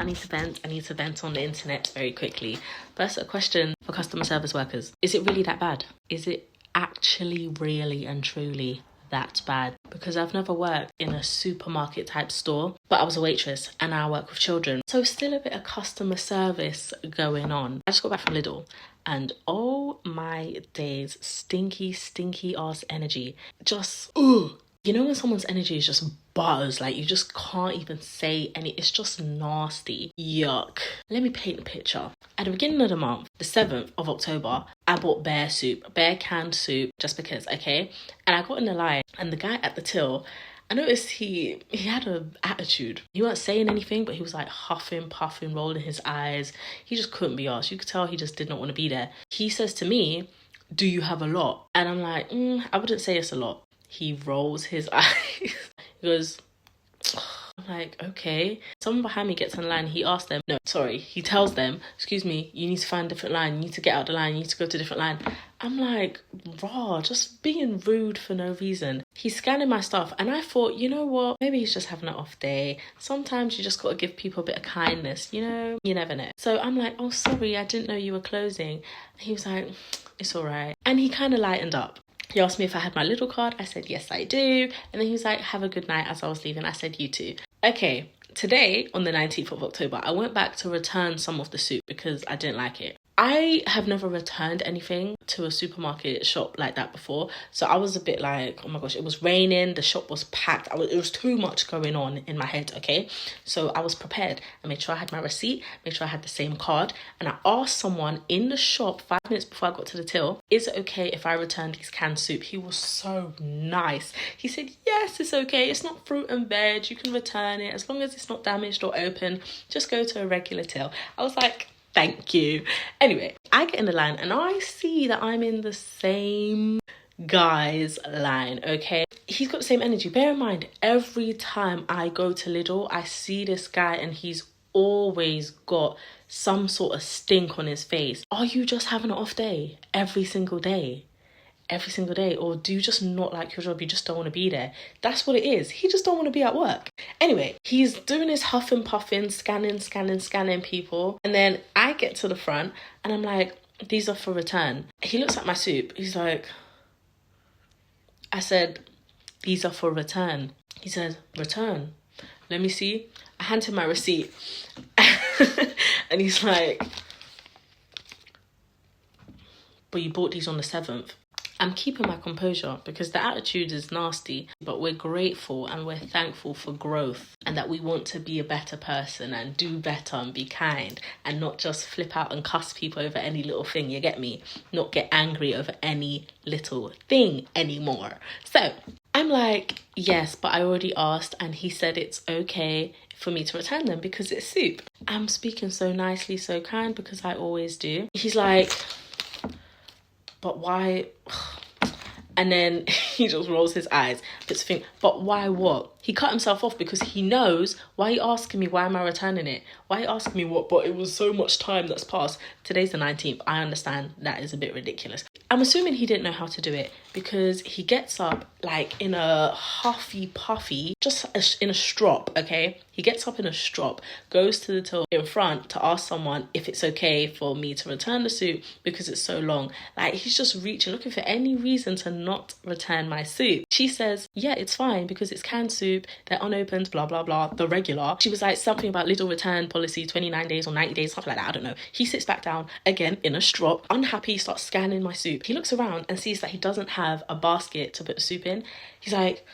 need to vent. I need to vent on the internet very quickly. First, a question for customer service workers. Is it really that bad? Is it actually really and truly that bad? Because I've never worked in a supermarket type store, but I was a waitress and I work with children. So still a bit of customer service going on. I just got back from Lidl and oh my days, stinky ass energy. Just, ooh. You know when someone's energy is just buzz, like you just can't even say any, it's just nasty. Yuck. Let me paint a picture. At the beginning of the month, the 7th of October, I bought bear canned soup, just because, okay? And I got in the line and the guy at the till, I noticed he had an attitude. He wasn't saying anything, but he was like huffing, puffing, rolling his eyes. He just couldn't be arsed. You could tell he just did not want to be there. He says to me, do you have a lot? And I'm like, I wouldn't say it's a lot. He rolls his eyes. He goes, I'm like, okay. Someone behind me gets in line. He tells them, excuse me, you need to find a different line. You need to get out the line. You need to go to a different line. I'm like, raw, just being rude for no reason. He's scanning my stuff. And I thought, you know what? Maybe he's just having an off day. Sometimes you just got to give people a bit of kindness. You know, you never know. So I'm like, oh, sorry, I didn't know you were closing. And he was like, it's all right. And he kind of lightened up. He asked me if I had my Lidl card. I said, yes, I do. And then he was like, have a good night as I was leaving. I said, you too. Okay, today, on the 19th of October, I went back to return some of the soup because I didn't like it. I have never returned anything to a supermarket shop like that before. So I was a bit like, oh my gosh, it was raining. The shop was packed. It was too much going on in my head, okay? So I was prepared. I made sure I had my receipt, made sure I had the same card. And I asked someone in the shop 5 minutes before I got to the till, is it okay if I return these canned soup? He was so nice. He said, yes, it's okay. It's not fruit and veg. You can return it as long as it's not damaged or open. Just go to a regular till. I was like, thank you. Anyway, I get in the line and I see that I'm in the same guy's line, okay? He's got the same energy. Bear in mind, every time I go to Lidl, I see this guy and he's always got some sort of stink on his face. Are you just having an off day every single day? Every single day? Or do you just not like your job? You just don't want to be there? That's what it is. He just don't want to be at work. Anyway, he's doing his huff and puffing, scanning people. And then I get to the front and I'm like, these are for return. He looks at my soup. He's like, I said, these are for return. He said, return? Let me see. I hand him my receipt. And he's like, but you bought these on the 7th. I'm keeping my composure because the attitude is nasty, but we're grateful and we're thankful for growth and that we want to be a better person and do better and be kind and not just flip out and cuss people over any little thing, you get me? Not get angry over any little thing anymore. So I'm like, yes, but I already asked and he said it's okay for me to return them because it's soup. I'm speaking so nicely, so kind because I always do. He's like, but why? And then he just rolls his eyes, puts a thing, but why what? He cut himself off because he knows, why are you asking me, why am I returning it? Why are you asking me what? But it was so much time that's passed. Today's the 19th. I understand that is a bit ridiculous. I'm assuming he didn't know how to do it because he gets up like in a huffy puffy, just in a strop, okay? He gets up in a strop, goes to the till in front to ask someone if it's okay for me to return the soup because it's so long. Like he's just reaching, looking for any reason to not return my soup. She says, yeah, it's fine because it's canned soup, they're unopened, blah, blah, blah, the regular. She was like something about Lidl return policy, 29 days or 90 days, something like that, I don't know. He sits back down again in a strop, unhappy, starts scanning my soup. He looks around and sees that he doesn't have a basket to put the soup in. He's like,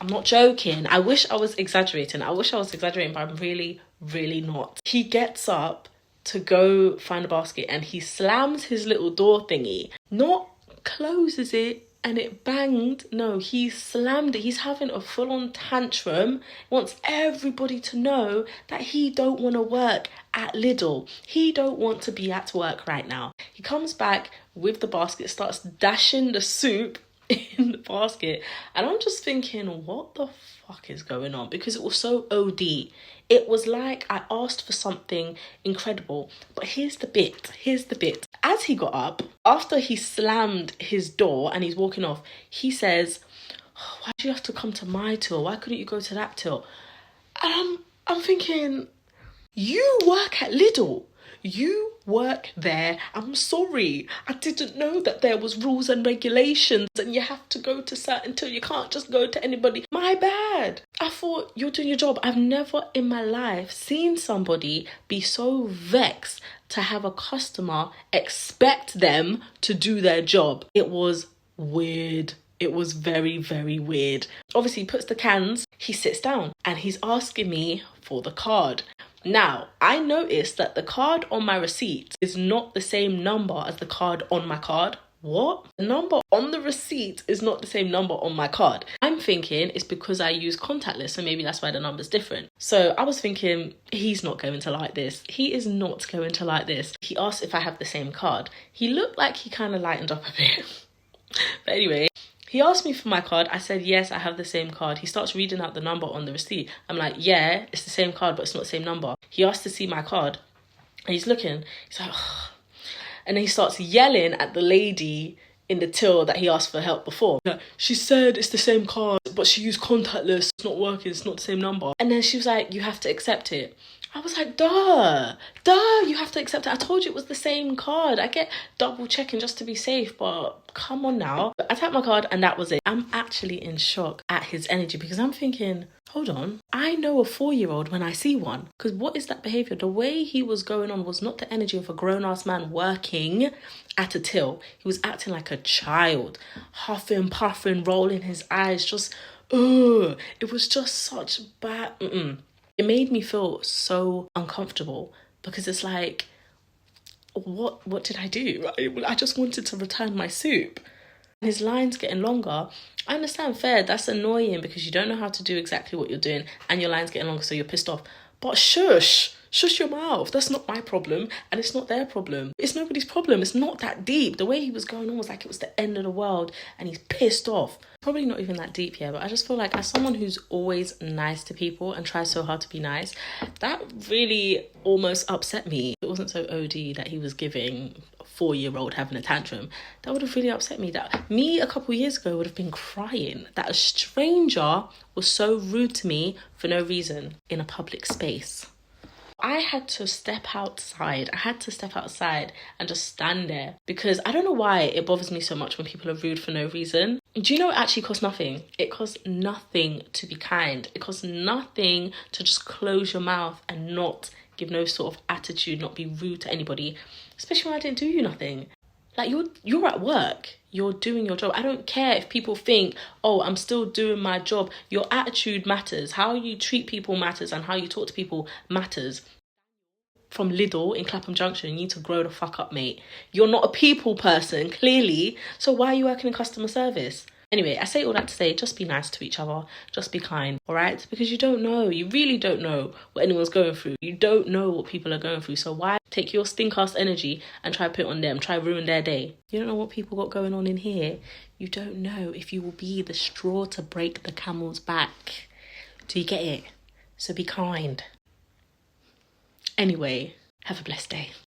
I'm not joking. I wish I was exaggerating, but I'm really, really not. He gets up to go find a basket and he slams his little door thingy, not closes it and it banged. No, he slammed it. He's having a full-on tantrum. Wants everybody to know that he don't want to work at Lidl. He don't want to be at work right now. He comes back with the basket, starts dashing the soup in the basket. And I'm just thinking, what the fuck is going on? Because it was so OD. It was like I asked for something incredible. But here's the bit. As he got up, after he slammed his door and he's walking off, he says, why do you have to come to my till? Why couldn't you go to that till? I'm thinking, you work at Lidl. You work there. I'm sorry. I didn't know that there was rules and regulations and you have to go to certain till you can't just go to anybody. My bad. I thought you're doing your job. I've never in my life seen somebody be so vexed to have a customer expect them to do their job. It was weird. It was very, very weird. Obviously, he puts the cans, he sits down and he's asking me for the card. Now, I noticed that the card on my receipt is not the same number as the card on my card. What? The number on the receipt is not the same number on my card. I'm thinking it's because I use contactless, so maybe that's why the number's different. So I was thinking, he's not going to like this. He is not going to like this. He asked if I have the same card. He looked like he kind of lightened up a bit. But anyway, he asked me for my card. I said, yes, I have the same card. He starts reading out the number on the receipt. I'm like, yeah, it's the same card, but it's not the same number. He asked to see my card and he's looking. He's like, ugh. And then he starts yelling at the lady in the till that he asked for help before. She said it's the same card, but she used contactless. It's not working. It's not the same number. And then she was like, you have to accept it. I was like, duh, you have to accept it. I told you it was the same card. I get double checking just to be safe, but come on now. I tapped my card and that was it. I'm actually in shock at his energy because I'm thinking, hold on, I know a 4-year-old when I see one. Because what is that behaviour? The way he was going on was not the energy of a grown-ass man working at a till. He was acting like a child, huffing, puffing, rolling his eyes, just, ugh. It was just such bad, It made me feel so uncomfortable because it's like, what did I do? I just wanted to return my soup. His line's getting longer. I understand, fair, that's annoying because you don't know how to do exactly what you're doing and your line's getting longer, so you're pissed off. But shush your mouth. That's not my problem and it's not their problem. It's nobody's problem. It's not that deep. The way he was going on was like it was the end of the world and he's pissed off. Probably not even that deep here, but I just feel like as someone who's always nice to people and tries so hard to be nice, that really almost upset me. It wasn't so OD that he was giving a 4-year-old having a tantrum. That would have really upset me. That me a couple of years ago would have been crying that a stranger was so rude to me for no reason in a public space. I had to step outside. And just stand there because I don't know why it bothers me so much when people are rude for no reason. Do you know it actually costs nothing? It costs nothing to be kind. It costs nothing to just close your mouth and not give no sort of attitude, not be rude to anybody, especially when I didn't do you nothing. Like you're at work. You're doing your job. I don't care if people think, oh, I'm still doing my job. Your attitude matters. How you treat people matters and how you talk to people matters. From Lidl in Clapham Junction, you need to grow the fuck up, mate. You're not a people person, clearly. So why are you working in customer service? Anyway, I say all that to say, just be nice to each other. Just be kind, all right? Because you don't know. You really don't know what anyone's going through. You don't know what people are going through. So why take your stink-ass energy and try to put it on them? Try ruin their day. You don't know what people got going on in here. You don't know if you will be the straw to break the camel's back. Do you get it? So be kind. Anyway, have a blessed day.